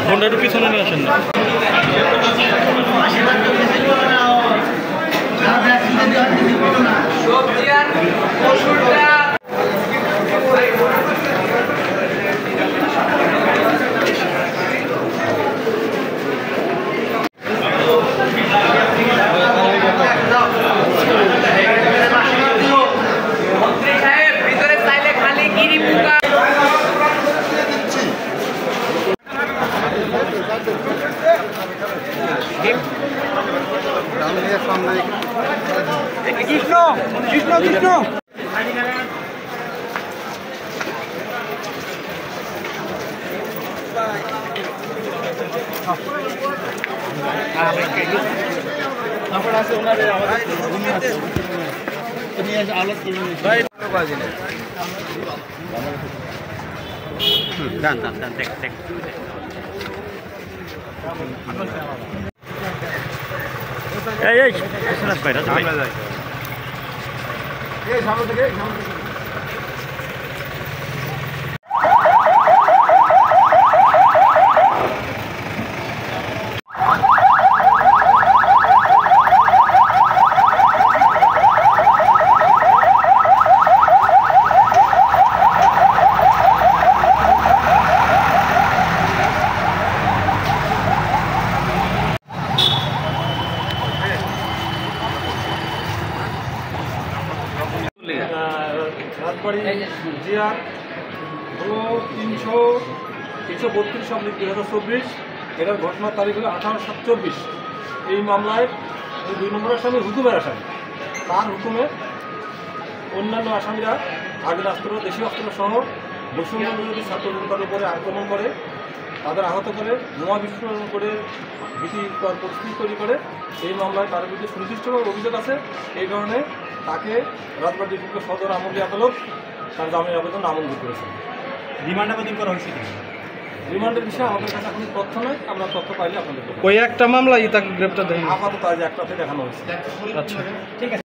ফোনটা একটু পিছনে নিয়ে আসেন না। কৃষ্ণ কৃষ্ণ কৃষ্ণ রাজবাড়ি জিয়ার হলো 332/2024। এটার ঘটনার তারিখ হলো 18/7/24। এই মামলায় 2 নম্বর আসামি হুকুমের আসামি, তার হুকুমে অন্যান্য আসামিরা আগ্নেয়াস্ত্র, দেশীয় অস্ত্র সহ বৈষম্য বিরোধী ছাত্র জনতার উপরে আক্রমণ করে, তাদের আহত করে, বোমা বিস্ফোরণ করে ভীতিকর পরিস্থিতি তৈরি করে। এই মামলায় তার বিরুদ্ধে সুনির্দিষ্টভাবে অভিযোগ আছে। এই কারণে তাকে রাজবাড়ী সদর আমলি আদালত তার জামিনের আবেদন নামঞ্জুর করেছে। রিমান্ড আবেদন করা হয়েছে। রিমান্ডের বিষয়ে আমাদের কাছে এখন তথ্য নয়, আমরা তথ্য পাইলে আপনাদের ওই একটা মামলায় তাকে গ্রেপ্তার দেন আপাতত আজ একটাতে দেখানো হয়েছে। আচ্ছা, ঠিক আছে।